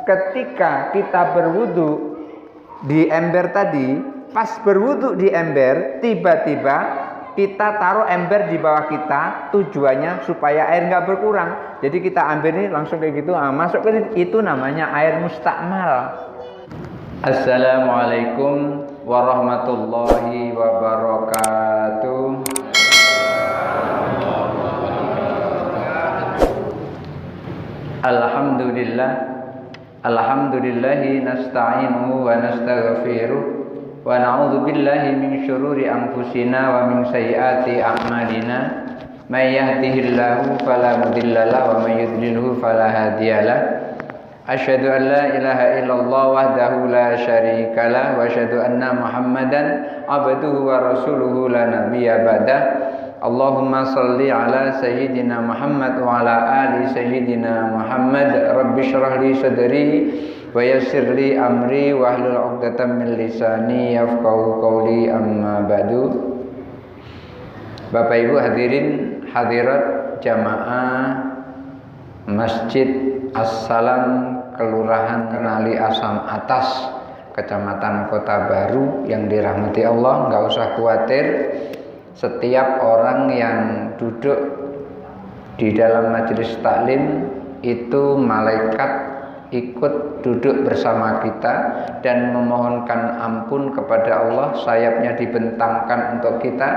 ketika kita berwudu di ember tadi, pas berwudu di ember, tiba-tiba kita taruh ember di bawah kita, tujuannya supaya air nggak berkurang. Jadi kita ambil ini langsung kayak gitu, masuk ke itu namanya air mustakmal. Assalamualaikum warahmatullahi wabarakatuh. Alhamdulillahi nasta'inuhu wa nastaghfiruh wa na'udzu billahi min syururi anfusina wa min sayyiati a'malina. May yahdihillahu fala mudhillalah wa may yudlilhu fala hadiyalah. Asyhadu an la ilaha illallah wahdahu la syarikalah wa asyhadu anna Muhammadan abduhu wa rasuluhu la nabiyya ba'dah. Allahumma salli ala sayyidina Muhammad wa ala ali sayyidina Muhammad. Rabbi shrah li sadri wa yassir li amri wa hlul 'uqdatam min lisani yafqahu qawli, amma ba'du. Bapak Ibu hadirin hadirat jamaah Masjid As-Salam Kelurahan Kenali Asam Atas, Kecamatan Kota Baru yang dirahmati Allah. Nggak usah khawatir, setiap orang yang duduk di dalam majelis taklim itu malaikat ikut duduk bersama kita dan memohonkan ampun kepada Allah. Sayapnya dibentangkan untuk kita,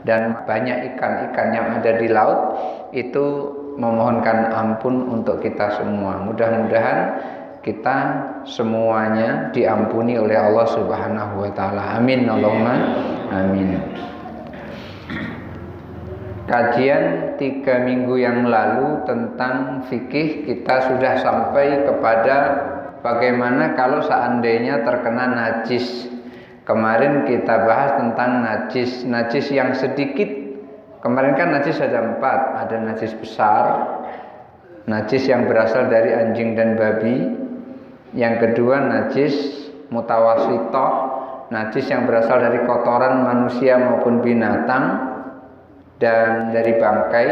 dan banyak ikan-ikan yang ada di laut itu memohonkan ampun untuk kita semua. Mudah-mudahan kita semuanya diampuni oleh Allah Subhanahu wa taala. Amin, Allahumma amin. Kajian 3 minggu yang lalu tentang fikih kita sudah sampai kepada bagaimana kalau seandainya terkena najis. Kemarin kita bahas tentang najis yang sedikit. Kemarin kan najis ada 4, ada najis besar, najis yang berasal dari anjing dan babi. Yang kedua najis mutawasitoh, najis yang berasal dari kotoran manusia maupun binatang dan dari bangkai.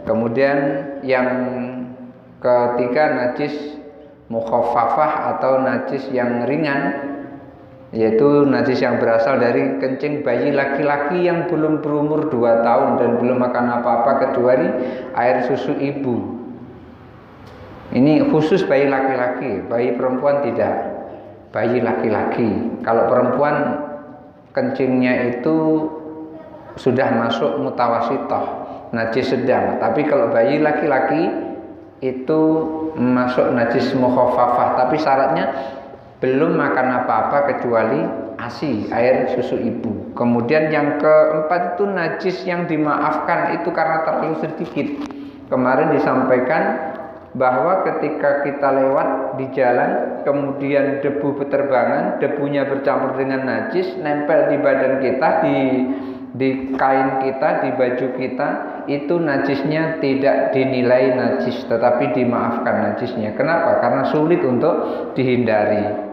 Kemudian yang ketiga najis mukhaffafah atau najis yang ringan, yaitu najis yang berasal dari kencing bayi laki-laki yang belum berumur 2 tahun dan belum makan apa-apa kecuali air susu ibu. Ini khusus bayi laki-laki, bayi perempuan tidak. Bayi laki-laki. Kalau perempuan kencingnya itu sudah masuk mutawasitoh, najis sedang. Tapi kalau bayi laki-laki itu masuk najis mukhaffafah, tapi syaratnya belum makan apa-apa kecuali ASI, air susu ibu. Kemudian yang keempat itu najis yang dimaafkan itu karena terlalu sedikit. Kemarin disampaikan bahwa ketika kita lewat di jalan, kemudian debu beterbangan, debunya bercampur dengan najis, nempel di badan kita, di kain kita, di baju kita, itu najisnya tidak dinilai najis, tetapi dimaafkan najisnya. Kenapa? Karena sulit untuk dihindari.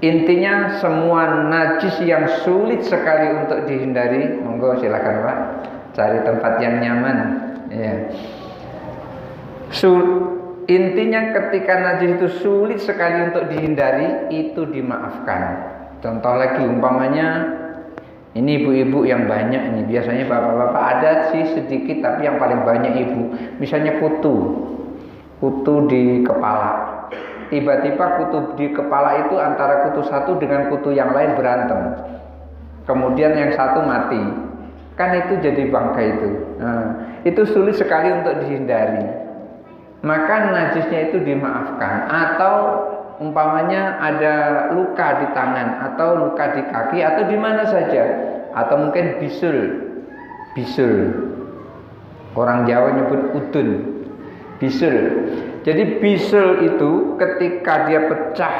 Intinya semua najis yang sulit sekali untuk dihindari, monggo silakan Pak, cari tempat yang nyaman. Ya. Intinya ketika najis itu sulit sekali untuk dihindari, itu dimaafkan. Contoh lagi, umpamanya ini ibu-ibu yang banyak ini, biasanya bapak-bapak ada sih sedikit, tapi yang paling banyak ibu. Misalnya kutu di kepala. Tiba-tiba kutu di kepala itu antara kutu satu dengan kutu yang lain berantem. Kemudian yang satu mati. Kan itu jadi bangkai itu. Nah, itu sulit sekali untuk dihindari. Maka najisnya itu dimaafkan. Atau umpamanya ada luka di tangan atau luka di kaki atau di mana saja, atau mungkin bisul. Orang Jawa nyebut udun. Bisul. Jadi bisul itu ketika dia pecah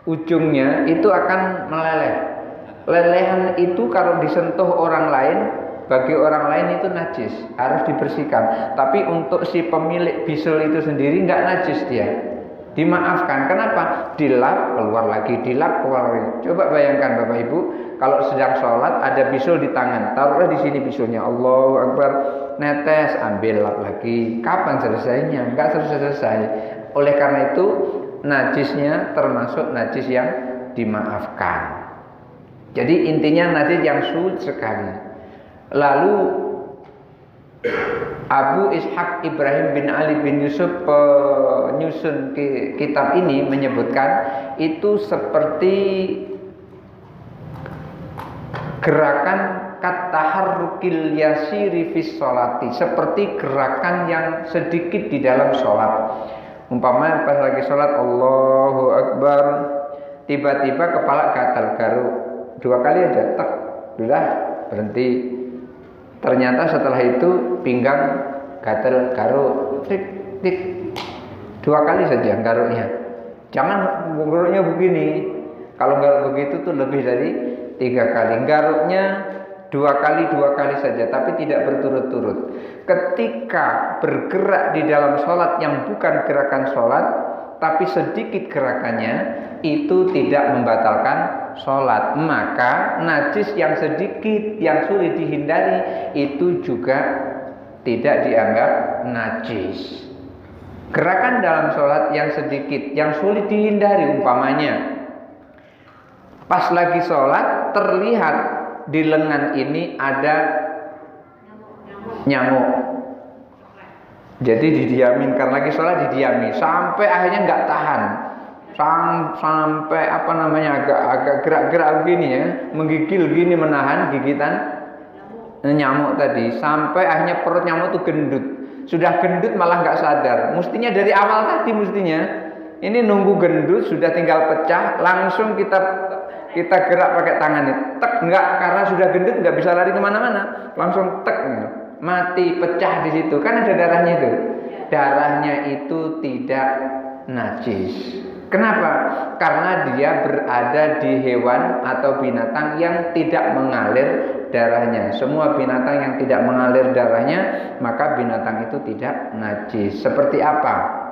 ujungnya itu akan meleleh. Lelehan itu kalau disentuh orang lain, bagi orang lain itu najis, harus dibersihkan. Tapi untuk si pemilik bisul itu sendiri nggak najis dia, dimaafkan. Kenapa? Dilap keluar lagi, dilap keluar lagi. Coba bayangkan Bapak Ibu, kalau sedang sholat ada bisul di tangan, taruhlah di sini bisulnya, Allahu Akbar, netes, ambil lap lagi. Kapan selesainya? Nggak selesai. Oleh karena itu najisnya termasuk najis yang dimaafkan. Jadi intinya najis yang sulit sekali. Lalu Abu Ishaq Ibrahim bin Ali bin Yusuf penyusun kitab ini menyebutkan itu seperti gerakan kataharrukil yasiri fis sholati, seperti gerakan yang sedikit di dalam sholat. Umpama pas lagi sholat Allahu Akbar, tiba-tiba kepala gatal garuk 2 kali aja, tak, sudah berhenti. Ternyata setelah itu pinggang gatal garuk, tik tik 2 kali saja garuknya. Jangan garuknya begini. Kalau garuk begitu tuh lebih dari 3 kali. Garuknya 2 kali saja, tapi tidak berturut-turut. Ketika bergerak di dalam sholat yang bukan gerakan sholat, tapi sedikit gerakannya, itu tidak membatalkan sholat. Maka najis yang sedikit, yang sulit dihindari, itu juga tidak dianggap najis. Gerakan dalam sholat yang sedikit, yang sulit dihindari, umpamanya pas lagi sholat terlihat di lengan ini ada nyamuk. Jadi didiamin, karena lagi sholat didiami sampai akhirnya nggak tahan, sampai agak gerak-gerak begini ya, menggigil gini, menahan gigitan nyamuk tadi, sampai akhirnya perut nyamuk itu gendut. Sudah gendut malah nggak sadar. Mestinya dari awal tadi ini nunggu gendut, sudah tinggal pecah, langsung kita gerak pakai tangan ini, tek, enggak, karena sudah gendut nggak bisa lari kemana-mana, langsung tek, mati, pecah di situ, kan ada darahnya itu. Darahnya itu tidak najis. Kenapa? Karena dia berada di hewan atau binatang yang tidak mengalir darahnya. Semua binatang yang tidak mengalir darahnya, maka binatang itu tidak najis. Seperti apa?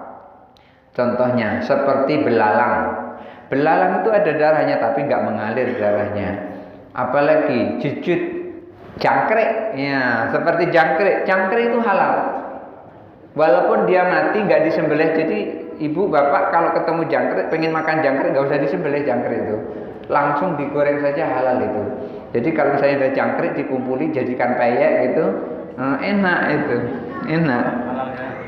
Contohnya, seperti belalang. Belalang itu ada darahnya tapi nggak mengalir darahnya. Apalagi jujut, jangkrik, ya seperti jangkrik. Jangkrik itu halal, walaupun dia mati nggak disembelih. Jadi ibu bapak kalau ketemu jangkrik, pengen makan jangkrik, nggak usah disembelih jangkrik itu, langsung digoreng saja, halal itu. Jadi kalau misalnya ada jangkrik dikumpuli jadikan peyek gitu, enak itu, enak,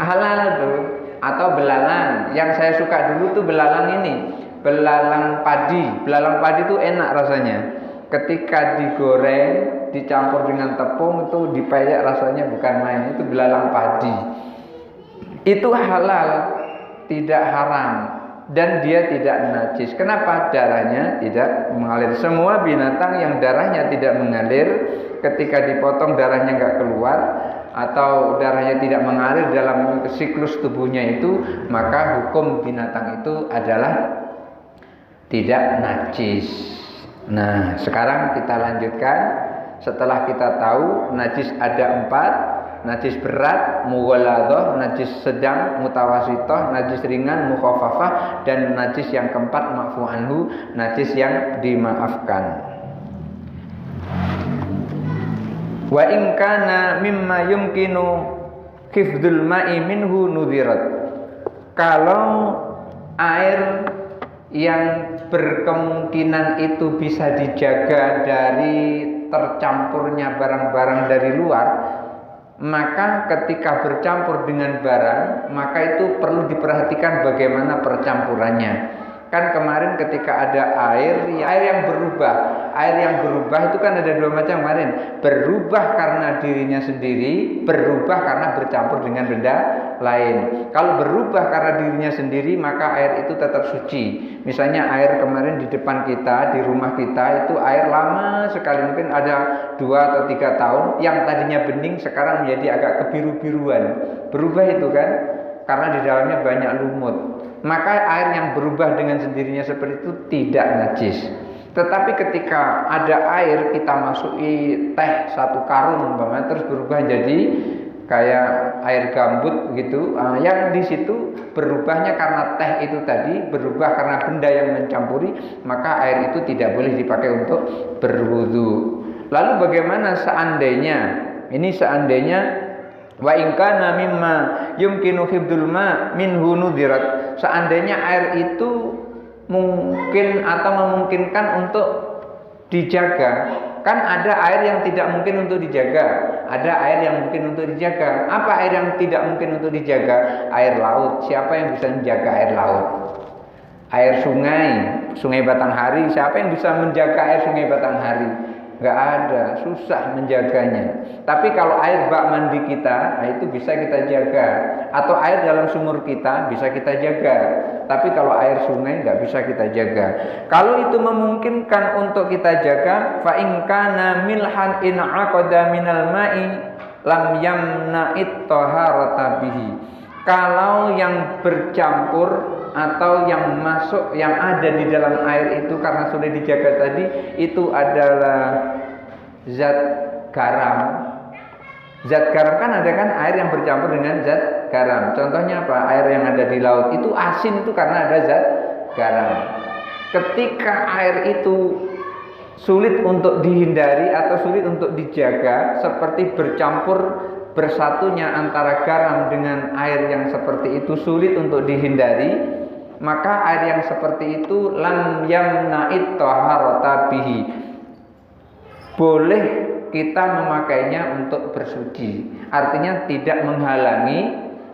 halal tuh. Atau belalang, yang saya suka dulu tuh belalang ini, belalang padi. Belalang padi itu enak rasanya. Ketika digoreng, dicampur dengan tepung, itu dipeyek rasanya bukan main. Itu belalang padi. Itu halal, tidak haram, dan dia tidak najis. Kenapa? Darahnya tidak mengalir. Semua binatang yang darahnya tidak mengalir, ketika dipotong darahnya nggak keluar, atau darahnya tidak mengalir dalam siklus tubuhnya itu, maka hukum binatang itu adalah tidak najis. Nah, sekarang kita lanjutkan. Setelah kita tahu najis ada 4, najis berat, mughalladhah, najis sedang, mutawasithah, najis ringan, mukhaffafah, dan najis yang keempat, ma'fu anhu, najis yang dimaafkan. Wa in kana mimma yumkinu hifdzul ma'i minhu nudhirat. Kalau air yang berkemungkinan itu bisa dijaga dari tercampurnya barang-barang dari luar, maka ketika bercampur dengan barang, maka itu perlu diperhatikan bagaimana percampurannya. Kan kemarin ketika ada air yang berubah. Air yang berubah itu kan ada 2 macam kemarin. Berubah karena dirinya sendiri, berubah karena bercampur dengan benda lain. Kalau berubah karena dirinya sendiri, maka air itu tetap suci. Misalnya air kemarin di depan kita, di rumah kita, itu air lama sekali, mungkin ada 2 atau 3 tahun, yang tadinya bening sekarang menjadi agak kebiru-biruan. Berubah itu kan, karena di dalamnya banyak lumut. Maka air yang berubah dengan sendirinya seperti itu tidak najis. Tetapi ketika ada air, kita masuki teh 1 karung umpamanya, terus berubah jadi kayak air gambut gitu, yang di situ berubahnya karena teh itu tadi, berubah karena benda yang mencampuri, maka air itu tidak boleh dipakai untuk berwudu. Lalu bagaimana seandainya wa in kana mimma yumkinu hifdzul ma minhu nudhirat, seandainya air itu mungkin atau memungkinkan untuk dijaga, kan ada air yang tidak mungkin untuk dijaga, ada air yang mungkin untuk dijaga. Apa air yang tidak mungkin untuk dijaga? Air laut. Siapa yang bisa menjaga air laut? Air sungai, Sungai Batanghari, siapa yang bisa menjaga air Sungai Batanghari? Nggak ada, susah menjaganya. Tapi kalau air bak mandi kita, nah itu bisa kita jaga. Atau air dalam sumur kita bisa kita jaga. Tapi kalau air sungai nggak bisa kita jaga. Kalau itu memungkinkan untuk kita jaga, fa in kana milhan in aqada minal ma'i lam yamna'it taharata bihi. Kalau yang bercampur atau yang masuk, yang ada di dalam air itu karena sudah dijaga tadi, itu adalah zat garam. Zat garam kan ada kan air yang bercampur dengan zat garam. Contohnya apa? Air yang ada di laut itu asin itu karena ada zat garam. Ketika air itu sulit untuk dihindari atau sulit untuk dijaga, seperti bercampur bersatunya antara garam dengan air yang seperti itu sulit untuk dihindari, maka air yang seperti itu lam yamna'it taharata bihi, boleh kita memakainya untuk bersuci. Artinya tidak menghalangi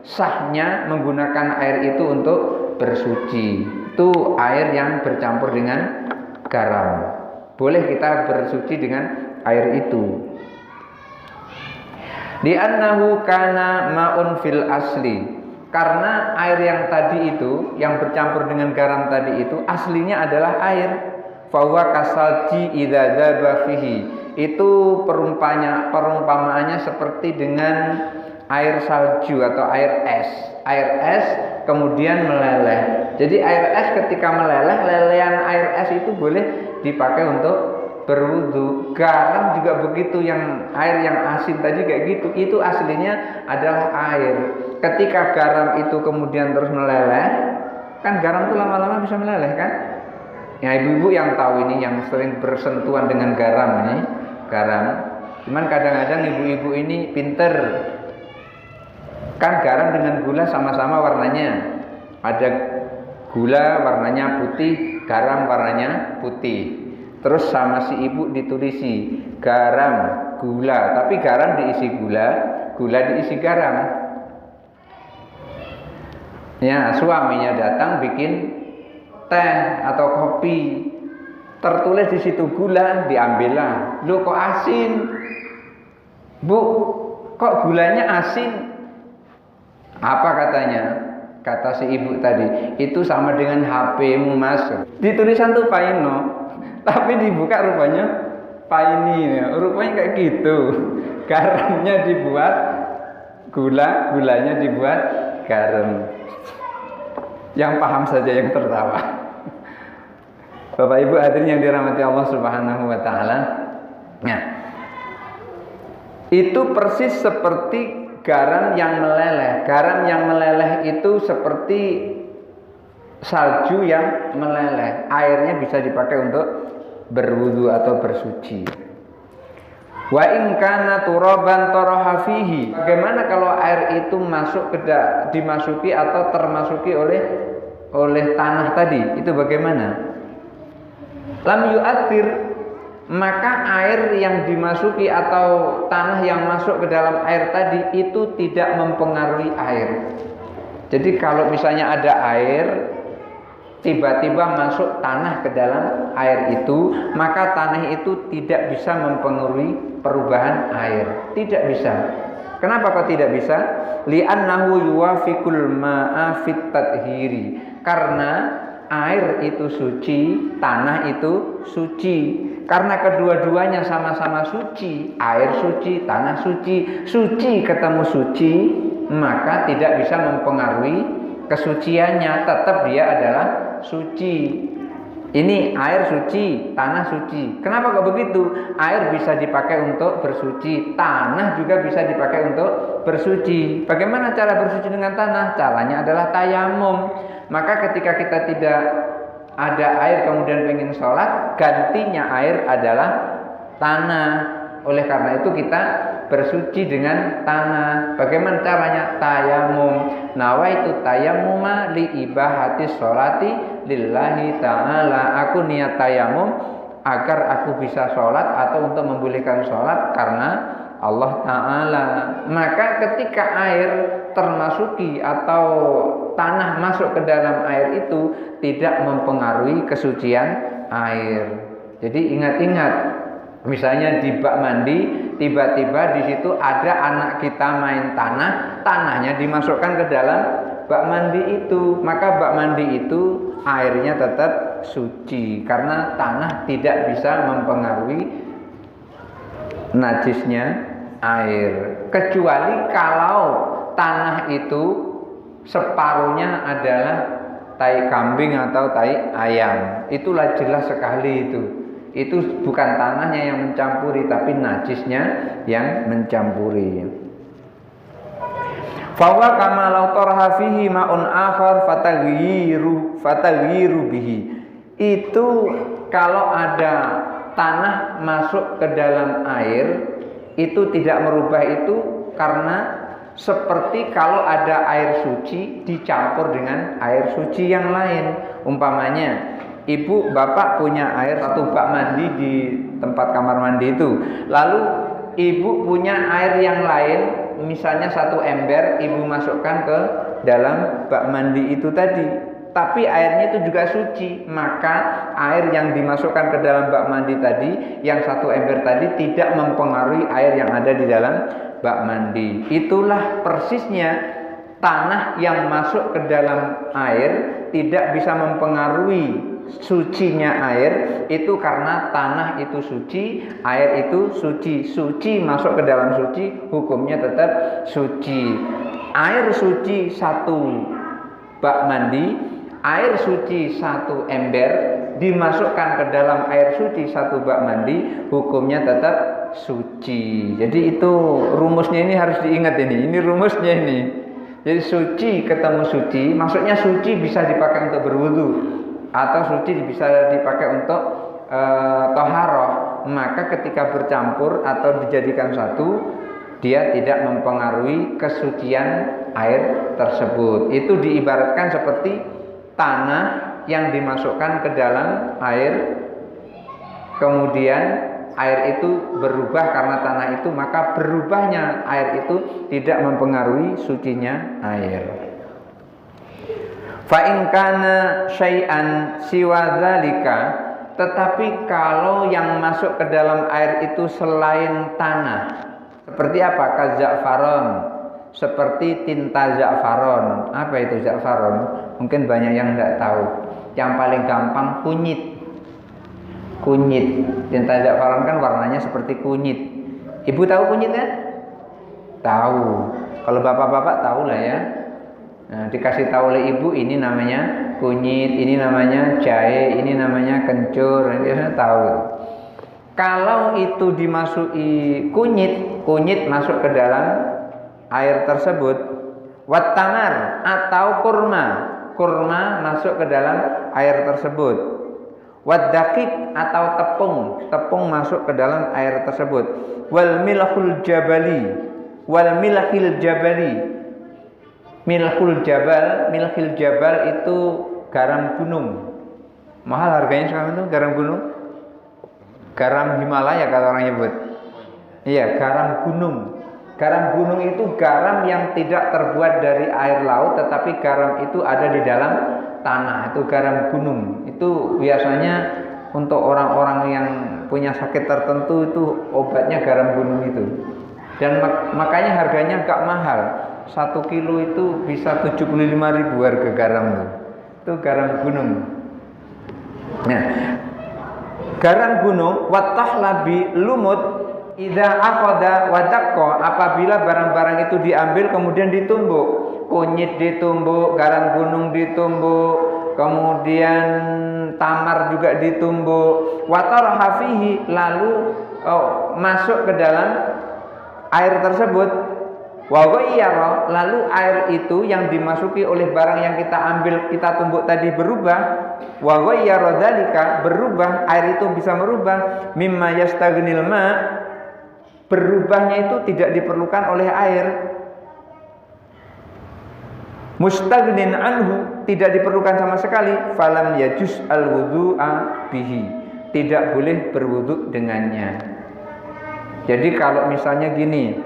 sahnya menggunakan air itu untuk bersuci. Itu air yang bercampur dengan garam. Boleh kita bersuci dengan air itu. Li'annahu kana ma'un fil asli. Karena air yang tadi itu, yang bercampur dengan garam tadi itu aslinya adalah air. Fahuwa kasalji idza dzaba fihi. Itu perumpamaannya seperti dengan air salju atau air es. Air es kemudian meleleh. Jadi air es ketika meleleh, lelehan air es itu boleh dipakai untuk berwudu. Garam juga begitu, yang air yang asin tadi kayak gitu, itu aslinya adalah air. Ketika garam itu kemudian terus meleleh, kan garam itu lama-lama bisa meleleh kan? Ya ibu-ibu yang tahu ini, yang sering bersentuhan dengan garam ini, garam. Cuman kadang-kadang ibu-ibu ini pinter. Kan garam dengan gula sama-sama warnanya. Ada gula warnanya putih, garam warnanya putih. Terus sama si ibu ditulisi garam, gula, tapi garam diisi gula, gula diisi garam. Ya, suaminya datang bikin teh atau kopi, tertulis di situ gula, diambillah. Loh kok asin? Bu, kok gulanya asin? Apa katanya? Kata si ibu tadi, itu sama dengan HP-mu mas. Di tulisan tuh Paino, tapi dibuka rupanya Paini. Rupanya kayak gitu. Garamnya dibuat gula, gulanya dibuat garam. Yang paham saja yang tertawa. Bapak Ibu hadirin yang dirahmati Allah Subhanahu wa taala. Nah, itu persis seperti garam yang meleleh. Garam yang meleleh itu seperti salju yang meleleh. Airnya bisa dipakai untuk berwudu atau bersuci. Wa in kana turaban taraha fihi. Bagaimana kalau air itu masuk dimasuki atau termasuki oleh tanah tadi? Itu bagaimana? Lam yu'athir, maka air yang dimasuki atau tanah yang masuk ke dalam air tadi itu tidak mempengaruhi air. Jadi kalau misalnya ada air tiba-tiba masuk tanah ke dalam air itu, maka tanah itu tidak bisa mempengaruhi perubahan air. Tidak bisa. Kenapa kok tidak bisa? Li'annahu yuwafiqul ma'a fit tathiri. Karena air itu suci, tanah itu suci. Karena kedua-duanya sama-sama suci, air suci, tanah suci, suci ketemu suci, maka tidak bisa mempengaruhi kesuciannya, tetap dia adalah suci. Ini air suci, tanah suci. Kenapa kok begitu? Air bisa dipakai untuk bersuci, tanah juga bisa dipakai untuk bersuci. Bagaimana cara bersuci dengan tanah? Caranya adalah tayamum. Maka ketika kita tidak ada air kemudian pengen sholat, gantinya air adalah tanah. Oleh karena itu kita bersuci dengan tanah. Bagaimana caranya? Tayamum. Nawaitu tayammuma li ibahati sholati lillahi ta'ala. Aku niat tayamum agar aku bisa sholat atau untuk membolehkan sholat karena Allah Ta'ala. Maka ketika air termasuki atau tanah masuk ke dalam air itu tidak mempengaruhi kesucian air. Jadi ingat-ingat, misalnya di bak mandi, tiba-tiba di situ ada anak kita main tanah, tanahnya dimasukkan ke dalam bak mandi itu, maka bak mandi itu airnya tetap suci karena tanah tidak bisa mempengaruhi najisnya air. Kecuali kalau tanah itu separuhnya adalah tai kambing atau tai ayam, itulah jelas sekali itu bukan tanahnya yang mencampuri tapi najisnya yang mencampuri. Fawa kama law tarha fihi ma'un akhar fataghiru bihi. Itu kalau ada tanah masuk ke dalam air itu tidak merubah itu karena seperti kalau ada air suci dicampur dengan air suci yang lain. Umpamanya ibu bapak punya air satu bak mandi di tempat kamar mandi itu, lalu ibu punya air yang lain, misalnya satu ember, ibu masukkan ke dalam bak mandi itu tadi, tapi airnya itu juga suci, maka air yang dimasukkan ke dalam bak mandi tadi, yang satu ember tadi tidak mempengaruhi air yang ada di dalam bak mandi. Itulah persisnya tanah yang masuk ke dalam air tidak bisa mempengaruhi sucinya air itu karena tanah itu suci, air itu suci. Suci masuk ke dalam suci, hukumnya tetap suci. Air suci satu bak mandi, air suci satu ember dimasukkan ke dalam air suci satu bak mandi, hukumnya tetap suci. Jadi itu rumusnya ini harus diingat ini. Ini rumusnya ini. Jadi suci ketemu suci, maksudnya suci bisa dipakai untuk berwudu atau suci bisa dipakai untuk toharoh. Maka ketika bercampur atau dijadikan satu, dia tidak mempengaruhi kesucian air tersebut. Itu diibaratkan seperti tanah yang dimasukkan ke dalam air, kemudian air itu berubah karena tanah itu, maka berubahnya air itu tidak mempengaruhi sucinya air. Fa in kana syai'an siwa dzalika, tetapi kalau yang masuk ke dalam air itu selain tanah, seperti apa? Kaza'faron, seperti tinta za'faron. Apa itu za'faron? Mungkin banyak yang tidak tahu. Yang paling gampang kunyit. Kunyit. Tinta za'faron kan warnanya seperti kunyit. Ibu tahu kunyit kan? Tahu. Kalau bapak-bapak tahu lah ya. Nah, dikasih tahu oleh ibu ini namanya kunyit, ini namanya jahe, ini namanya kencur, biasanya tahu. Kalau itu dimasuki kunyit masuk ke dalam air tersebut, wattamar atau kurma masuk ke dalam air tersebut, wadakik atau tepung masuk ke dalam air tersebut, wal milhil jabali. Milhil jabal itu garam gunung. Mahal harganya sekarang itu garam gunung. Garam Himalaya kata orang nyebut. Iya, garam gunung. Garam gunung itu garam yang tidak terbuat dari air laut, tetapi garam itu ada di dalam tanah. Itu garam gunung. Itu biasanya untuk orang-orang yang punya sakit tertentu itu obatnya garam gunung itu. Dan makanya harganya agak mahal. 1 kilo itu bisa 75.000 harga garam itu garam gunung. Nah, garam gunung watahlabi lumut idza akhadha wa daqqa, apabila barang-barang itu diambil kemudian ditumbuk, kunyit ditumbuk, garam gunung ditumbuk, kemudian tamar juga ditumbuk, watarha fihi, lalu masuk ke dalam air tersebut, wa ghayyara, lalu air itu yang dimasuki oleh barang yang kita ambil, kita tumbuk tadi berubah, wa ghayyara dzalika, berubah, air itu bisa merubah, mimma yastaghnil ma, berubahnya itu tidak diperlukan oleh air. Mustaghnin anhu, tidak diperlukan sama sekali. Falam yajuz al-wudhu'a bihi, tidak boleh berwudhu dengannya. Jadi kalau misalnya gini,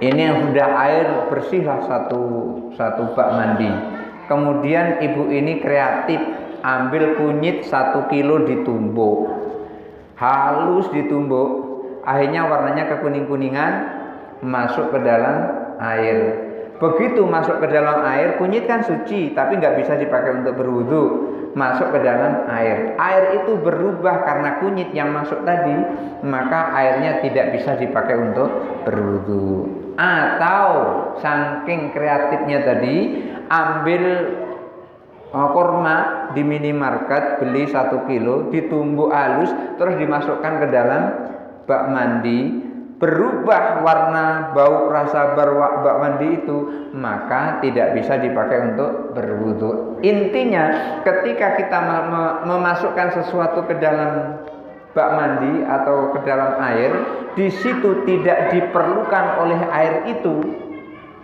ini yang sudah air bersih lah satu bak mandi. Kemudian ibu ini kreatif, ambil kunyit 1 kilo ditumbuk, halus ditumbuk, akhirnya warnanya kekuning-kuningan, masuk ke dalam air. Begitu masuk ke dalam air, kunyit kan suci, tapi nggak bisa dipakai untuk berwudu. Masuk ke dalam air, air itu berubah karena kunyit yang masuk tadi, maka airnya tidak bisa dipakai untuk berwudu. Atau saking kreatifnya tadi, ambil kurma di minimarket, beli 1 kilo, ditumbuk halus, terus dimasukkan ke dalam bak mandi, berubah warna, bau, rasa bak mandi itu, maka tidak bisa dipakai untuk berwudu. Intinya ketika kita memasukkan sesuatu ke dalam bak mandi atau ke dalam air, di situ tidak diperlukan oleh air itu,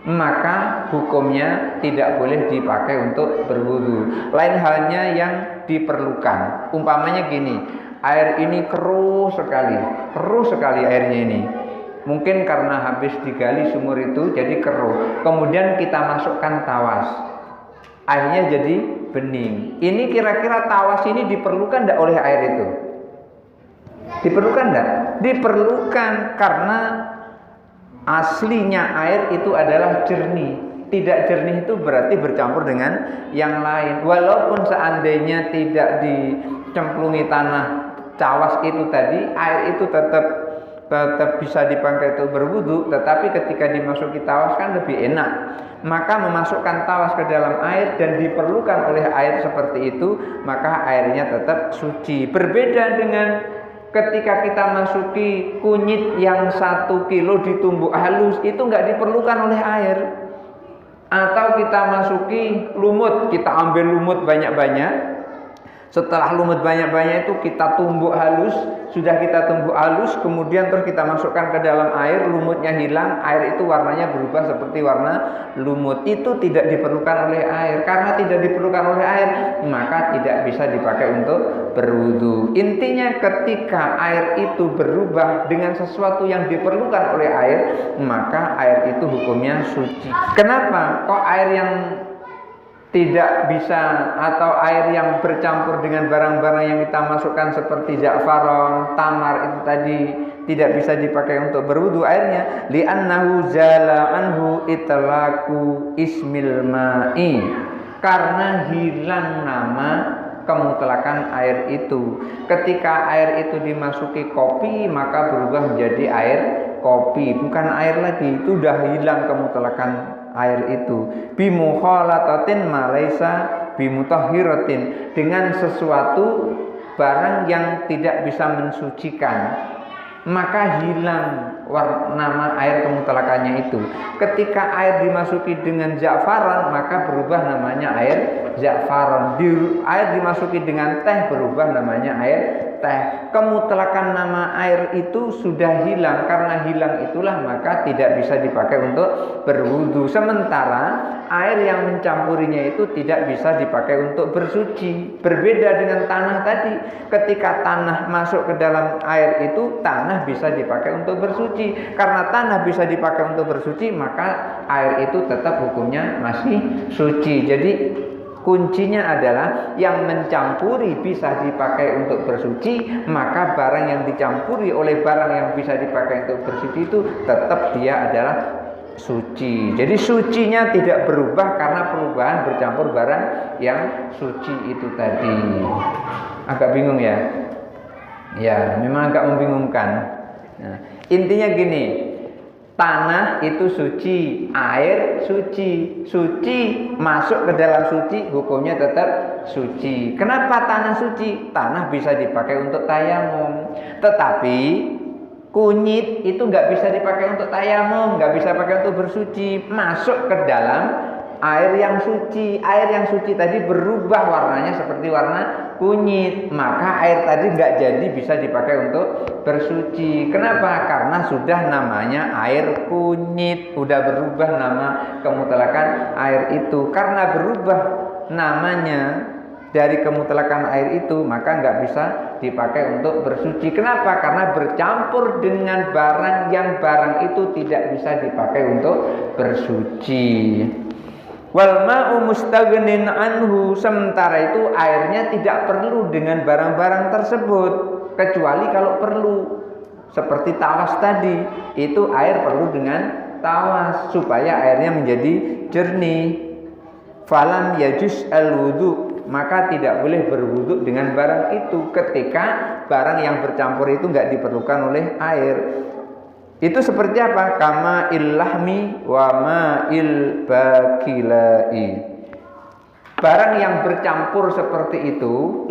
maka hukumnya tidak boleh dipakai untuk berwudu. Lain halnya yang diperlukan. Umpamanya gini, air ini keruh sekali airnya ini. Mungkin karena habis digali sumur itu jadi keruh. Kemudian kita masukkan tawas, airnya jadi bening. Ini kira-kira tawas ini diperlukan tidak oleh air itu? Diperlukan tidak? Diperlukan, karena aslinya air itu adalah jernih. Tidak jernih itu berarti bercampur dengan yang lain. Walaupun seandainya tidak dicemplungi tanah tawas itu tadi, air itu tetap bisa dipakai untuk berwudu, tetapi ketika dimasuki tawas kan lebih enak. Maka memasukkan tawas ke dalam air dan diperlukan oleh air seperti itu, maka airnya tetap suci. Berbeda dengan ketika kita masuki kunyit yang 1 kilo ditumbuk halus, itu nggak diperlukan oleh air. Atau kita masuki lumut, kita ambil lumut banyak-banyak. Setelah lumut banyak-banyak itu kita tumbuk halus, sudah kita tumbuk halus, kemudian terus kita masukkan ke dalam air, lumutnya hilang, air itu warnanya berubah seperti warna lumut. Itu tidak diperlukan oleh air. Karena tidak diperlukan oleh air, maka tidak bisa dipakai untuk berwudu. Intinya ketika air itu berubah dengan sesuatu yang diperlukan oleh air, maka air itu hukumnya suci. Kenapa? Kok air yang tidak bisa, atau air yang bercampur dengan barang-barang yang kita masukkan seperti za'faron, tamar itu tadi tidak bisa dipakai untuk berwudu airnya? Li'annahu zala anhu itlaqu ismil ma'i, karena hilang nama kemutlakan air itu. Ketika air itu dimasuki kopi, maka berubah menjadi air kopi, bukan air lagi. Itu sudah hilang kemutlakan air itu. Bimukhalatatin malaisa bimutahhiratin, dengan sesuatu barang yang tidak bisa mensucikan, maka hilang nama air kemutlakannya itu. Ketika air dimasuki dengan za'faron, maka berubah namanya air za'faron. Air dimasuki dengan teh, berubah namanya air teh. Kemutlakan nama air itu sudah hilang. Karena hilang itulah maka tidak bisa dipakai untuk berwudu. Sementara air yang mencampurinya itu tidak bisa dipakai untuk bersuci. Berbeda dengan tanah tadi. Ketika tanah masuk ke dalam air itu, tanah bisa dipakai untuk bersuci. Karena tanah bisa dipakai untuk bersuci, maka air itu tetap hukumnya masih suci. Jadi kuncinya adalah yang mencampuri bisa dipakai untuk bersuci, maka barang yang dicampuri oleh barang yang bisa dipakai untuk bersuci itu tetap dia adalah suci. Jadi sucinya tidak berubah karena perubahan bercampur barang yang suci itu tadi. Agak bingung ya? Ya, memang agak membingungkan. Nah, intinya gini, tanah itu suci, air suci, suci masuk ke dalam suci, hukumnya tetap suci. Kenapa tanah suci? Tanah bisa dipakai untuk tayamum, tetapi kunyit itu nggak bisa dipakai untuk tayamum, nggak bisa pakai untuk bersuci. Masuk ke dalam air yang suci. Air yang suci tadi berubah warnanya seperti warna kunyit, maka air tadi nggak jadi bisa dipakai untuk bersuci. Kenapa? Karena sudah namanya air kunyit, udah berubah nama kemutlakan air itu. Karena berubah namanya dari kemutlakan air itu, maka nggak bisa dipakai untuk bersuci. Kenapa? Karena bercampur dengan barang yang barang itu tidak bisa dipakai untuk bersuci. Wal ma'u mustaghnin anhu, sementara itu airnya tidak perlu dengan barang-barang tersebut, kecuali kalau perlu. Seperti tawas tadi, itu air perlu dengan tawas supaya airnya menjadi jernih. Falam yajuz al-wudu, maka tidak boleh berwudu dengan barang itu ketika barang yang bercampur itu nggak diperlukan oleh air. Itu seperti apa? Kama illahmi wa ma'il bakilai. Barang yang bercampur seperti itu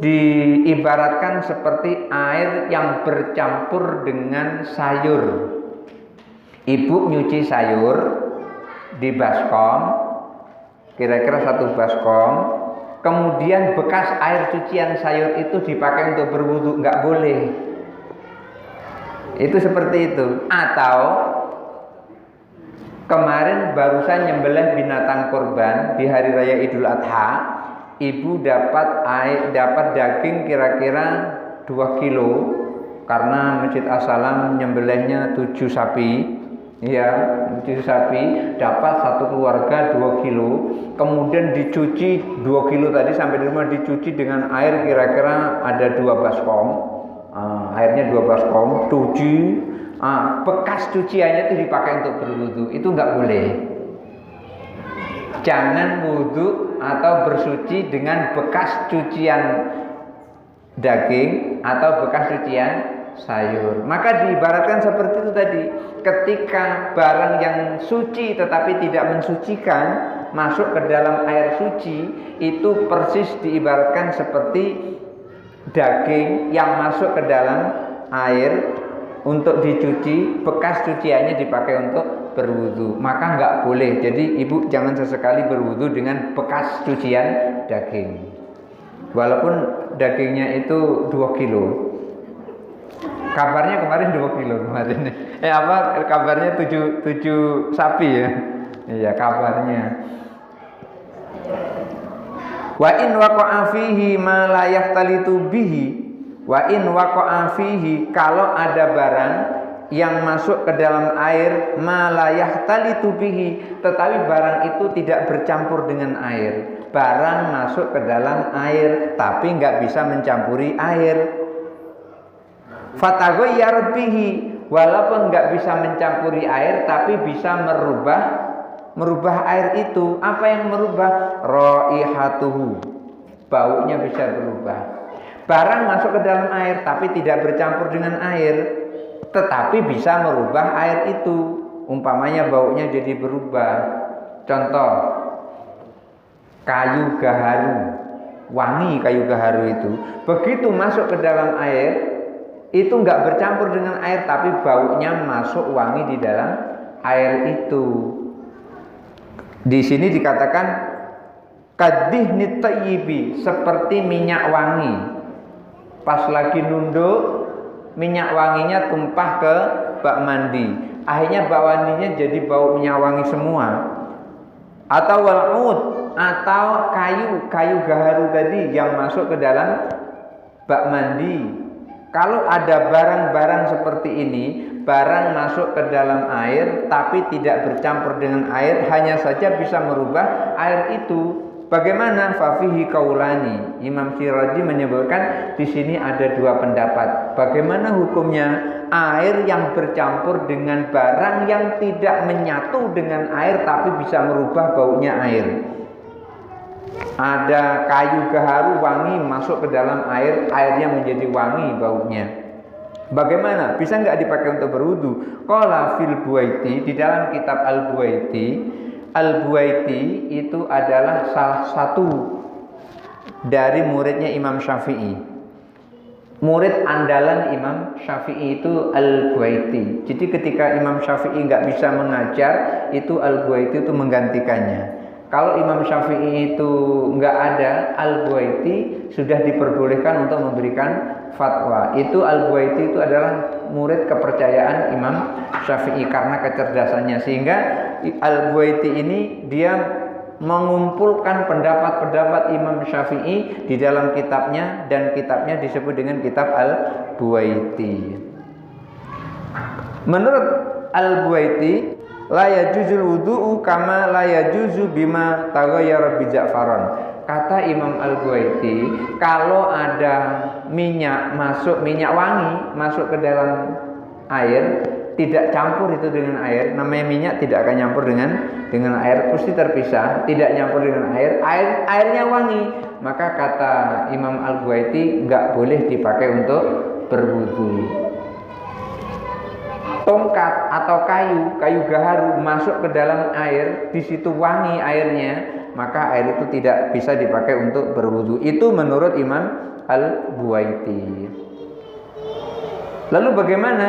diibaratkan seperti air yang bercampur dengan sayur. Ibu nyuci sayur di baskom, kira-kira 1 baskom, kemudian bekas air cucian sayur itu dipakai untuk berwudu, nggak boleh. Itu seperti itu. Atau kemarin barusan nyembelih binatang kurban di hari raya Idul Adha, ibu dapat daging kira-kira 2 kilo karena Masjid As-Salam nyembelihnya 7 sapi. Iya, 7 sapi, dapat 1 keluarga 2 kilo, kemudian dicuci 2 kilo tadi sampai di rumah dicuci dengan air kira-kira ada 2 baskom. Airnya 2 baskom, cuci, bekas cuciannya itu dipakai untuk berwudu, itu nggak boleh. Jangan wudu atau bersuci dengan bekas cucian daging atau bekas cucian sayur. Maka diibaratkan seperti itu tadi, ketika barang yang suci tetapi tidak mensucikan masuk ke dalam air suci, itu persis diibaratkan seperti daging yang masuk ke dalam air untuk dicuci, bekas cuciannya dipakai untuk berwudu, maka nggak boleh. Jadi ibu jangan sesekali berwudu dengan bekas cucian daging, walaupun dagingnya itu 2 kilo. Kabarnya kemarin 2 kilo kemarin. Kabarnya 7 sapi ya. Iya, kabarnya. Wa in waqa'a fihi ma la yahtalitu bihi, wa in waqa'a fihi, kalau ada barang yang masuk ke dalam air ma la yahtalitu bihi, tetapi barang itu tidak bercampur dengan air. Barang masuk ke dalam air tapi nggak bisa mencampuri air. Fataghayyar bihi, walaupun nggak bisa mencampuri air tapi bisa merubah air itu. Apa yang merubah? Raihatuhu, baunya bisa berubah. Barang masuk ke dalam air tapi tidak bercampur dengan air, tetapi bisa merubah air itu. Umpamanya baunya jadi berubah. Contoh, kayu gaharu, wangi kayu gaharu itu, begitu masuk ke dalam air itu nggak bercampur dengan air tapi baunya masuk wangi di dalam air itu. Di sini dikatakan kadihni thayyibi, seperti minyak wangi. Pas lagi nunduk, minyak wanginya tumpah ke bak mandi, akhirnya bak mandinya jadi bau minyak wangi semua. Atau wal'ud, atau kayu gaharu tadi yang masuk ke dalam bak mandi. Kalau ada barang-barang seperti ini, barang masuk ke dalam air tapi tidak bercampur dengan air, hanya saja bisa merubah air itu. Bagaimana? Fafihi kaulani. Imam Syirazi menyebutkan di sini ada 2 pendapat. Bagaimana hukumnya air yang bercampur dengan barang yang tidak menyatu dengan air tapi bisa merubah baunya air? Ada kayu gaharu wangi masuk ke dalam air, airnya menjadi wangi baunya. Bagaimana? Bisa nggak dipakai untuk berwudu? Qala fil Buaiti, di dalam kitab Al-Buaiti. Al-Buaiti itu adalah salah satu dari muridnya Imam Syafi'i. murid andalan Imam Syafi'i itu Al-Buaiti. Jadi ketika Imam Syafi'i nggak bisa mengajar, itu Al-Buaiti itu menggantikannya. Kalau Imam Syafi'i itu nggak ada, Al-Buaiti sudah diperbolehkan untuk memberikan fatwa. Itu Al-Buaiti itu adalah murid kepercayaan Imam Syafi'i karena kecerdasannya. Sehingga Al-Buaiti ini dia mengumpulkan pendapat-pendapat Imam Syafi'i di dalam kitabnya, dan kitabnya disebut dengan kitab Al-Buaiti. Menurut Al-Buaiti, la yajuzul wudu'u kama la yajuzu bima taghayyara bi za'faron. Kata Imam Al-Buaiti, kalau ada minyak wangi masuk ke dalam air, tidak campur itu dengan air, namanya minyak tidak akan nyampur dengan air, pasti terpisah, tidak nyampur dengan airnya wangi, maka kata Imam Al-Buaiti nggak boleh dipakai untuk berwudu. Tongkat atau kayu gaharu masuk ke dalam air, di situ wangi airnya, maka air itu tidak bisa dipakai untuk berwudu. Itu menurut Imam Al-Buaiti. Lalu bagaimana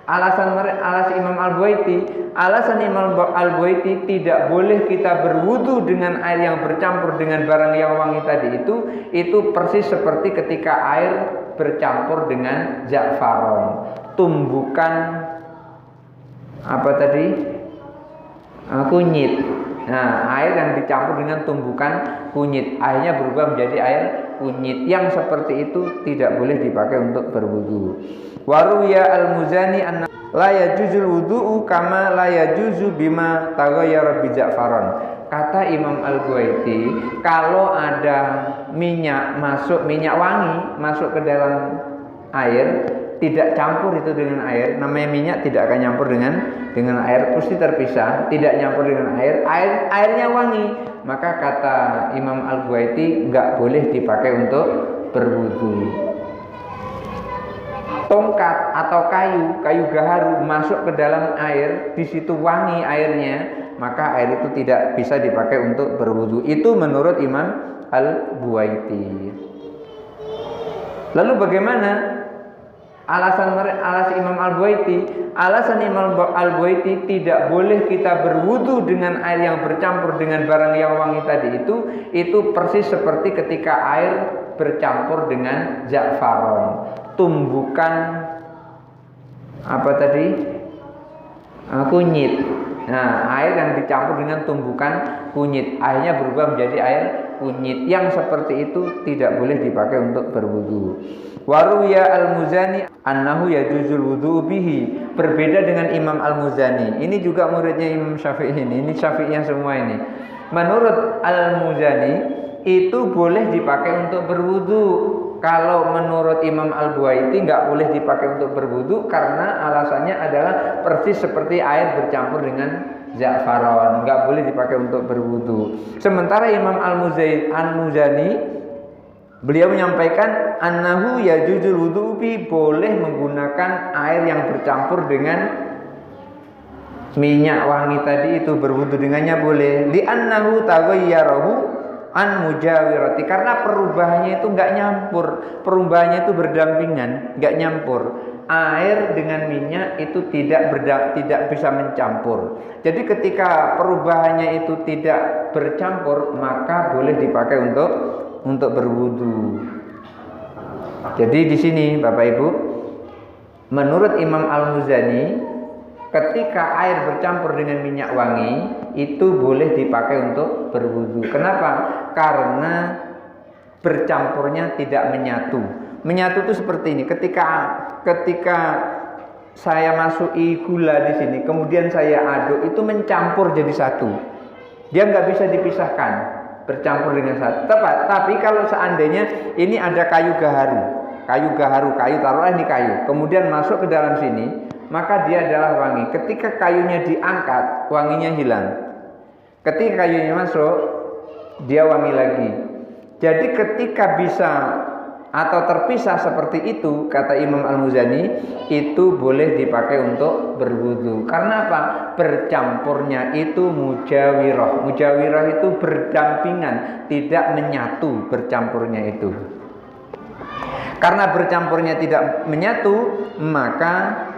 alasan Imam Al-Buaiti? Alasan Imam Al-Buaiti tidak boleh kita berwudu dengan air yang bercampur dengan barang yang wangi tadi itu persis seperti ketika air bercampur dengan za'faron, tumbukan apa tadi? Kunyit. Nah, air yang dicampur dengan tumbukan kunyit, airnya berubah menjadi air kunyit. Yang seperti itu tidak boleh dipakai untuk berwudu. Waruya al-Muzani anna la yajuzul wudu'u kama la yajuzu bima taghayyara bi za'faron. Kata Imam Al-Buaiti, kalau ada minyak wangi masuk ke dalam air, tidak campur itu dengan air, namanya minyak tidak akan nyampur dengan air, pasti terpisah, tidak nyampur dengan airnya wangi, maka kata Imam Al-Buaiti nggak boleh dipakai untuk berwudu. Tongkat atau kayu gaharu masuk ke dalam air, di situ wangi airnya, maka air itu tidak bisa dipakai untuk berwudu. Itu menurut Imam Al-Buaiti. Lalu bagaimana alasan Imam Al-Buaiti? Alasan Imam Al-Buaiti tidak boleh kita berwudu dengan air yang bercampur dengan barang yang wangi tadi itu persis seperti ketika air bercampur dengan za'faron, tumbukan apa tadi? Kunyit. Nah, air yang dicampur dengan tumbukan kunyit, airnya berubah menjadi air kunyit. Yang seperti itu tidak boleh dipakai untuk berwudu. Waruya al-Muzani annahu yajuzul wudu bihi. Berbeda dengan Imam Al-Muzani. Ini juga muridnya Imam Syafi'i ini Syafi'i yang semua ini. Menurut Al-Muzani itu boleh dipakai untuk berwudu. Kalau menurut Imam Al-Buaiti nggak boleh dipakai untuk berwudu karena alasannya adalah persis seperti air bercampur dengan za'faron, nggak boleh dipakai untuk berwudu. Sementara Imam Al-Muzani beliau menyampaikan annahu yajuzul wudu bi, boleh menggunakan air yang bercampur dengan minyak wangi tadi itu, berwudu dengannya boleh. Li annahu taghayyarahu an mujawirati, karena perubahannya itu nggak nyampur, perubahannya itu berdampingan, nggak nyampur. Air dengan minyak itu tidak bisa mencampur. Jadi ketika perubahannya itu tidak bercampur, maka boleh dipakai untuk berwudu. Jadi di sini Bapak Ibu, menurut Imam Al-Muzani, ketika air bercampur dengan minyak wangi itu boleh dipakai untuk berwudu. Kenapa? Karena bercampurnya tidak menyatu. Menyatu itu seperti ini. Ketika saya masuki gula di sini, kemudian saya aduk, itu mencampur jadi satu. Dia nggak bisa dipisahkan, bercampur dengan satu. Tapi kalau seandainya ini ada kayu gaharu, taruhlah ini kayu, kemudian masuk ke dalam sini, maka dia adalah wangi. Ketika kayunya diangkat, wanginya hilang. Ketika kayunya masuk, dia wangi lagi. Jadi ketika bisa atau terpisah seperti itu, kata Imam Al-Muzani, itu boleh dipakai untuk berwudu. Karena apa? Bercampurnya itu mujawirah. Mujawirah itu berdampingan, tidak menyatu bercampurnya itu. Karena bercampurnya tidak menyatu, maka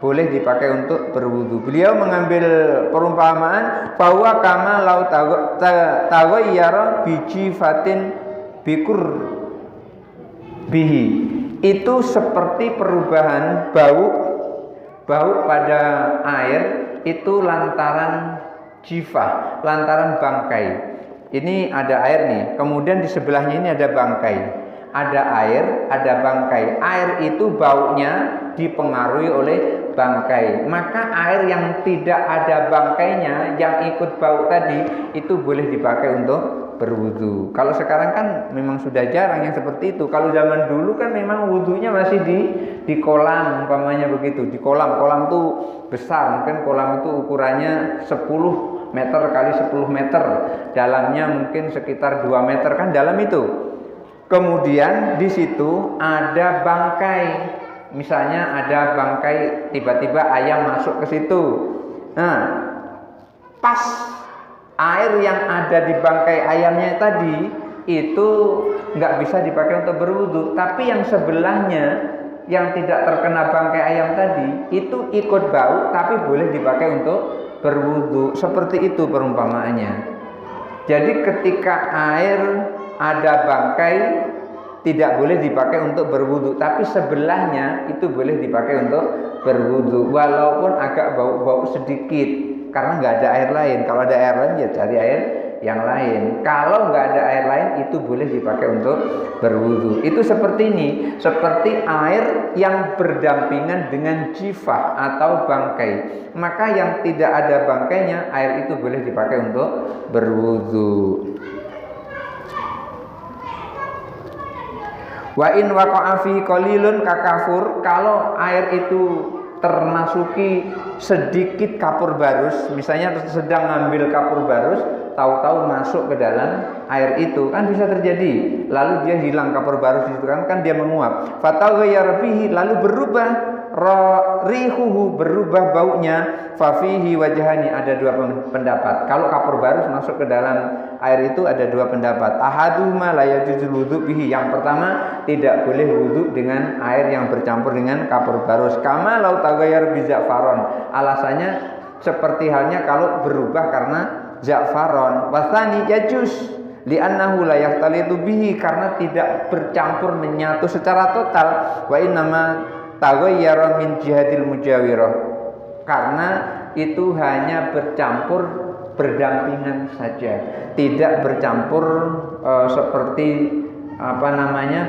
boleh dipakai untuk berwudu. Beliau mengambil perumpamaan bahwa kama lau taghayyara biji fatin bikur bihi. Itu seperti perubahan bau pada air itu lantaran jifah, lantaran bangkai. Ini ada air nih, kemudian di sebelahnya ini ada bangkai. Ada air, ada bangkai. Air itu baunya dipengaruhi oleh bangkai. Maka air yang tidak ada bangkainya, yang ikut bau tadi, itu boleh dipakai untuk berwudu. Kalau sekarang kan memang sudah jarang yang seperti itu. Kalau zaman dulu kan memang wudunya masih di kolam, umpamanya begitu. Di kolam tuh besar, mungkin kolam itu ukurannya 10 meter kali 10 meter. Dalamnya mungkin sekitar 2 meter kan dalam itu. Kemudian di situ ada bangkai. Misalnya ada bangkai, tiba-tiba ayam masuk ke situ. Nah, pas air yang ada di bangkai ayamnya tadi itu nggak bisa dipakai untuk berwudu, tapi yang sebelahnya yang tidak terkena bangkai ayam tadi itu ikut bau, tapi boleh dipakai untuk berwudu. Seperti itu perumpamaannya. Jadi ketika air ada bangkai tidak boleh dipakai untuk berwudu, tapi sebelahnya itu boleh dipakai untuk berwudu, walaupun agak bau-bau sedikit karena nggak ada air lain. Kalau ada air lain ya cari air yang lain. Kalau nggak ada air lain itu boleh dipakai untuk berwudu. Itu seperti ini, seperti air yang berdampingan dengan jifah atau bangkai. Maka yang tidak ada bangkainya, air itu boleh dipakai untuk berwudu. Wa in waqa'a fi qalilun kakafur, kalau air itu termasuki sedikit kapur barus, misalnya sedang ngambil kapur barus, tahu-tahu masuk ke dalam air itu, kan bisa terjadi. Lalu dia hilang kapur barus itu kan dia menguap. Fataghayyara bihi, lalu berubah rihuhu, berubah baunya. Fafihi wajhani, ada dua pendapat. Kalau kapur barus masuk ke dalam air itu ada dua pendapat. Ahaduhuma la yajuzul wudu bihi. Yang pertama, tidak boleh wudu dengan air yang bercampur dengan kapur barus. Kama lau taghayyar bi za'faron. Alasannya seperti halnya kalau berubah karena za'faron. Wasani yajuz li'annahu la yahtalitu bihi, karena tidak bercampur menyatu secara total. Wa innama taghayyara min jihadil mujawirah, karena itu hanya bercampur berdampingan saja, tidak bercampur seperti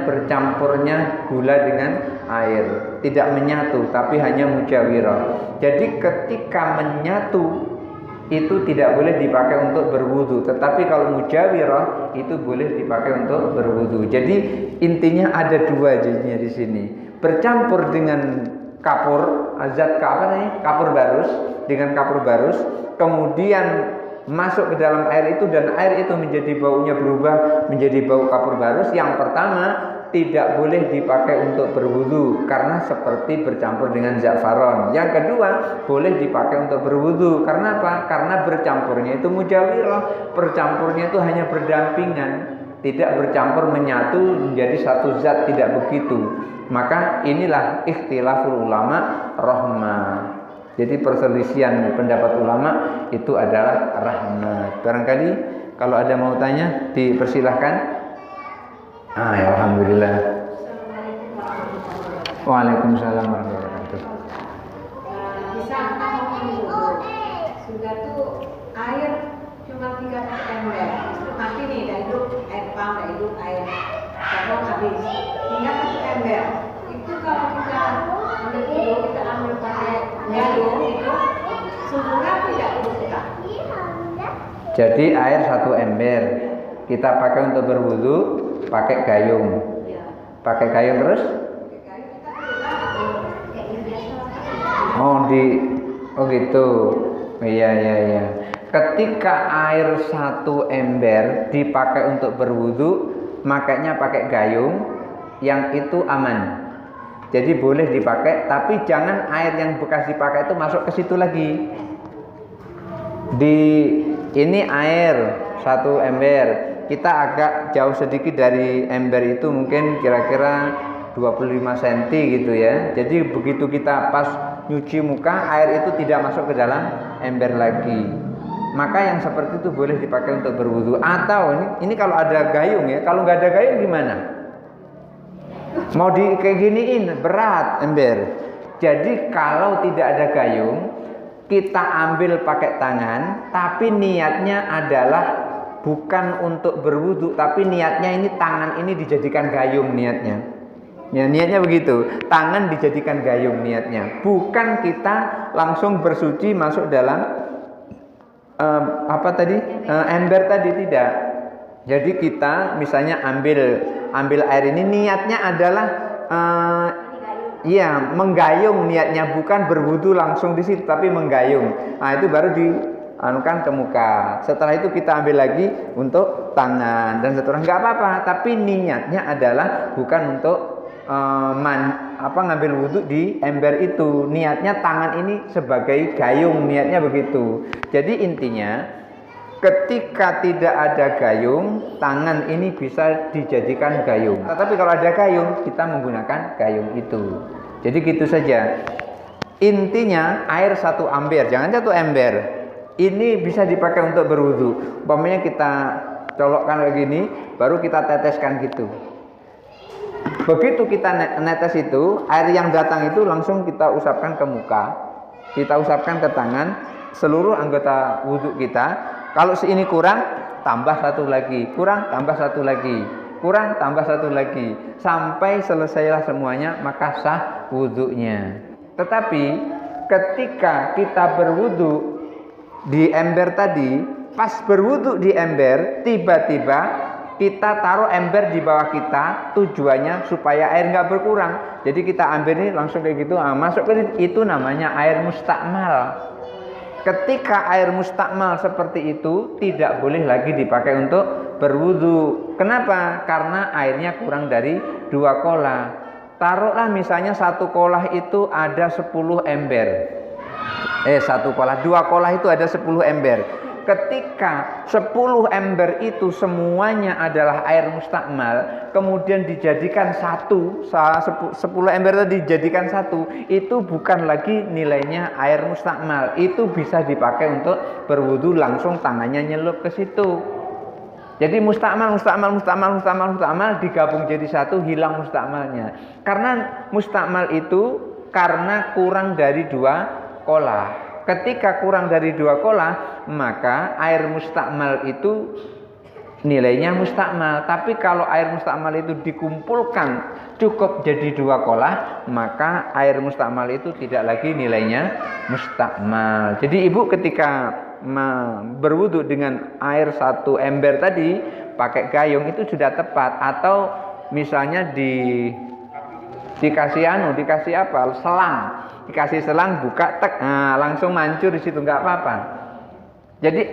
bercampurnya gula dengan air, tidak menyatu, tapi hanya mujawirah. Jadi ketika menyatu itu tidak boleh dipakai untuk berwudu, tetapi kalau mujawirah itu boleh dipakai untuk berwudu. Jadi intinya ada dua jadinya di sini. Bercampur dengan kapur, kapur barus, dengan kapur barus, kemudian masuk ke dalam air itu dan air itu menjadi baunya berubah menjadi bau kapur barus. Yang pertama, tidak boleh dipakai untuk berwudu karena seperti bercampur dengan za'faron. Yang kedua, boleh dipakai untuk berwudu karena apa? Karena bercampurnya itu mujawirah, bercampurnya itu hanya berdampingan, tidak bercampur menyatu menjadi satu zat, tidak begitu. Maka inilah ikhtilaful ulama rahmah. Jadi perselisihan pendapat ulama itu adalah rahmat. Barangkali kalau ada mau tanya dipersilahkan. Ya, alhamdulillah. Waalaikumsalam warahmatullahi wabarakatuh. Bisa sudah tuh air cuma 3 ember, itu mati nih, dah hidup air pump, dah hidup air sabun habis, tinggal 1 ember. Itu kalau kita ambil dulu, kita ambil pakai gayung itu sempurna tidak perlu kita. Jadi air 1 ember kita pakai untuk berwudu pakai gayung. Pakai gayung terus? Oh gitu. Iya. Ketika air 1 ember dipakai untuk berwudu, makanya pakai gayung, yang itu aman. Jadi boleh dipakai, tapi jangan air yang bekas dipakai itu masuk ke situ lagi. Ini air 1 ember, kita agak jauh sedikit dari ember itu, mungkin kira-kira 25 cm gitu ya. Jadi begitu kita pas nyuci muka, air itu tidak masuk ke dalam ember lagi. Maka yang seperti itu boleh dipakai untuk berwudu. Atau ini kalau ada gayung ya, kalau nggak ada gayung gimana? Mau kayak giniin berat ember. Jadi kalau tidak ada gayung, kita ambil pakai tangan, tapi niatnya adalah bukan untuk berwudu, tapi niatnya ini tangan ini dijadikan gayung niatnya. Ya, niatnya begitu, tangan dijadikan gayung niatnya. Bukan kita langsung bersuci masuk dalam ember tadi, tidak. Jadi kita misalnya ambil air ini, niatnya adalah menggayung niatnya, bukan berwudu langsung di situ, tapi menggayung. Nah, itu baru dianukan ke muka. Setelah itu kita ambil lagi untuk tangan dan seterusnya, nggak apa-apa. Tapi niatnya adalah bukan untuk ngambil wudu di ember itu. Niatnya tangan ini sebagai gayung, niatnya begitu. Jadi intinya, ketika tidak ada gayung, tangan ini bisa dijadikan gayung. Tetapi kalau ada gayung, kita menggunakan gayung itu. Jadi gitu saja. Intinya air 1 ember, jangan 1 ember. Ini bisa dipakai untuk berwudu. Umpamanya kita colokkan kayak gini, baru kita teteskan gitu. Begitu kita netes itu, air yang datang itu langsung kita usapkan ke muka, kita usapkan ke tangan, seluruh anggota wudhu kita. Kalau ini kurang, tambah 1 lagi, kurang, tambah 1 lagi, kurang, tambah 1 lagi, sampai selesailah semuanya, maka sah wudhunya. Tetapi ketika kita berwudhu di ember tadi, pas berwudhu di ember, tiba-tiba kita taruh ember di bawah kita, tujuannya supaya air nggak berkurang. Jadi kita ambil ini langsung kayak gitu, masuk ke itu, namanya air mustakmal. Ketika air mustakmal seperti itu, tidak boleh lagi dipakai untuk berwudu. Kenapa? Karena airnya kurang dari 2 kolah. Taruhlah misalnya 1 kolah itu ada 10 ember. 1 kolah, 2 kolah itu ada 10 ember. Ketika 10 ember itu semuanya adalah air mustakmal, kemudian dijadikan 10 ember itu dijadikan 1, itu bukan lagi nilainya air mustakmal. Itu bisa dipakai untuk berwudu, langsung tangannya nyelup ke situ. Jadi mustakmal digabung jadi 1, hilang mustakmalnya. Karena mustakmal itu karena kurang dari 2 kolah. Ketika kurang dari 2 kolah, maka air mustakmal itu nilainya mustakmal. Tapi kalau air mustakmal itu dikumpulkan cukup jadi 2 kolah, maka air mustakmal itu tidak lagi nilainya mustakmal. Jadi ibu ketika berwudu dengan air 1 ember tadi pakai gayung itu sudah tepat. Atau misalnya dikasih apa? Selang. Dikasih selang, buka, tek, langsung mancur di situ, nggak apa-apa. Jadi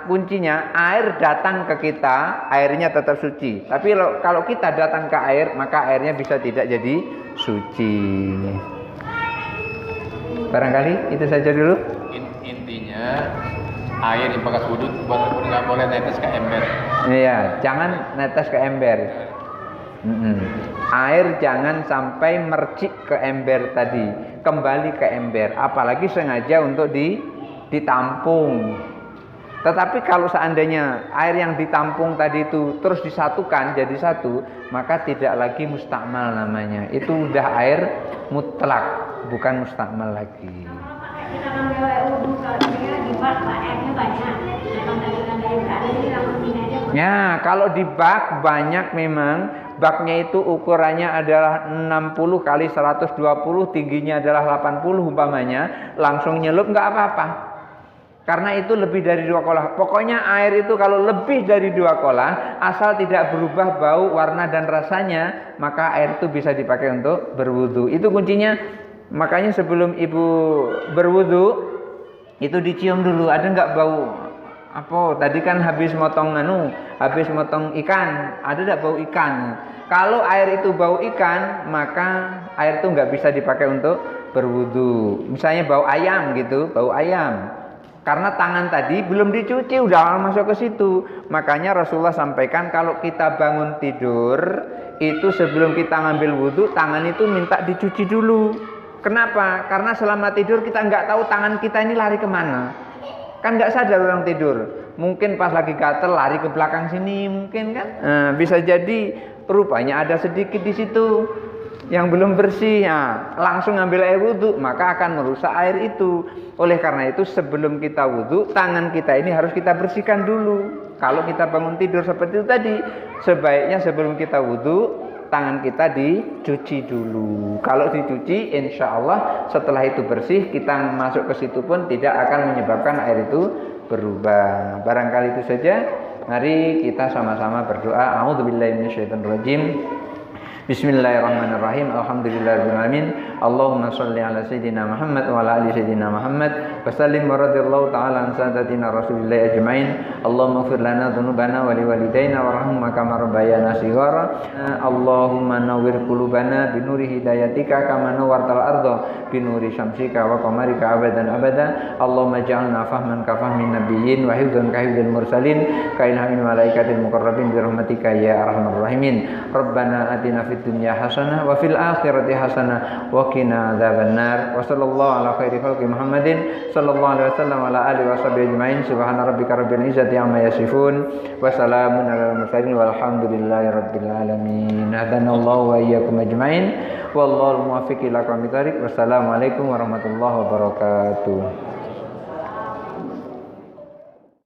kuncinya air datang ke kita, airnya tetap suci. Tapi kalau kita datang ke air, maka airnya bisa tidak jadi suci. Barangkali itu saja dulu. Intinya air yang bekas wudhu nggak boleh netes ke ember. Iya, jangan netes ke ember. Air jangan sampai mercik ke ember tadi, kembali ke ember, apalagi sengaja untuk ditampung. Tetapi kalau seandainya air yang ditampung tadi itu terus disatukan jadi 1, maka tidak lagi mustakmal namanya. Itu udah air mutlak, bukan mustakmal lagi. Ya, kalau di bak banyak memang. Baknya itu ukurannya adalah 60 kali 120, tingginya adalah 80 umpamanya, langsung nyelup nggak apa-apa. Karena itu lebih dari 2 kolah. Pokoknya air itu kalau lebih dari 2 kolah, asal tidak berubah bau, warna dan rasanya, maka air itu bisa dipakai untuk berwudu. Itu kuncinya. Makanya sebelum ibu berwudu, itu dicium dulu, ada nggak bau? Apa tadi kan habis motong ikan, ada tidak bau ikan? Kalau air itu bau ikan, maka air itu nggak bisa dipakai untuk berwudu. Misalnya bau ayam gitu, bau ayam. Karena tangan tadi belum dicuci, udah masuk ke situ. Makanya Rasulullah sampaikan kalau kita bangun tidur, itu sebelum kita ngambil wudhu, tangan itu minta dicuci dulu. Kenapa? Karena selama tidur kita nggak tahu tangan kita ini lari kemana. Kan nggak sadar orang tidur. Mungkin pas lagi gatel lari ke belakang sini, mungkin kan. Bisa jadi rupanya ada sedikit di situ yang belum bersih, langsung ambil air wudhu, maka akan merusak air itu. Oleh karena itu sebelum kita wudhu, tangan kita ini harus kita bersihkan dulu. Kalau kita bangun tidur seperti itu tadi, sebaiknya sebelum kita wudhu, tangan kita dicuci dulu. Kalau dicuci, insya Allah setelah itu bersih, kita masuk ke situ pun tidak akan menyebabkan air itu berubah. Barangkali itu saja. Mari kita sama-sama berdoa. A'udzubillahi minasyaitonirrajim. Bismillahirrahmanirrahim. Alhamdulillahirrahmanirrahim. Allahumma salli ala Sayyidina Muhammad wa ala ali Sayyidina Muhammad. Wa sallim wa radiyallahu ta'ala an sadatina Rasulillahi ajma'in. Allahumma ghfir lana dhunubana wa liwalidayna warhamhum kama rabbayana shighara. Allahumma nawwir qulubana binuri hidayatika kama nawwartal arda binuri syamsika wa qamarika abadan abada. Allahumma ja'alna fahman ka fahmin nabiyyin wa hifdzan ka hifdzil mursalin ka ilhamil malaikatil muqarrabin bi rahmatika ya arhamar rahimin. Rabbana atina fid dunya hasanah wa fil akhirati hasanah wa qina adzabannar. Wa sallallahu ala khairi khalqi Muhammadin sallallahu alaihi wasallam ala alihi washabihi ajmain. Subhana rabbika rabbil izzati amma yasifun wa salamun alal mursalin walhamdulillahi rabbil alamin. Hadanallahu wa iyyakum ajmain. Wallahu muwaffiq ila aqwamit thoriq. Wassalamualaikum warahmatullahi wabarakatuh.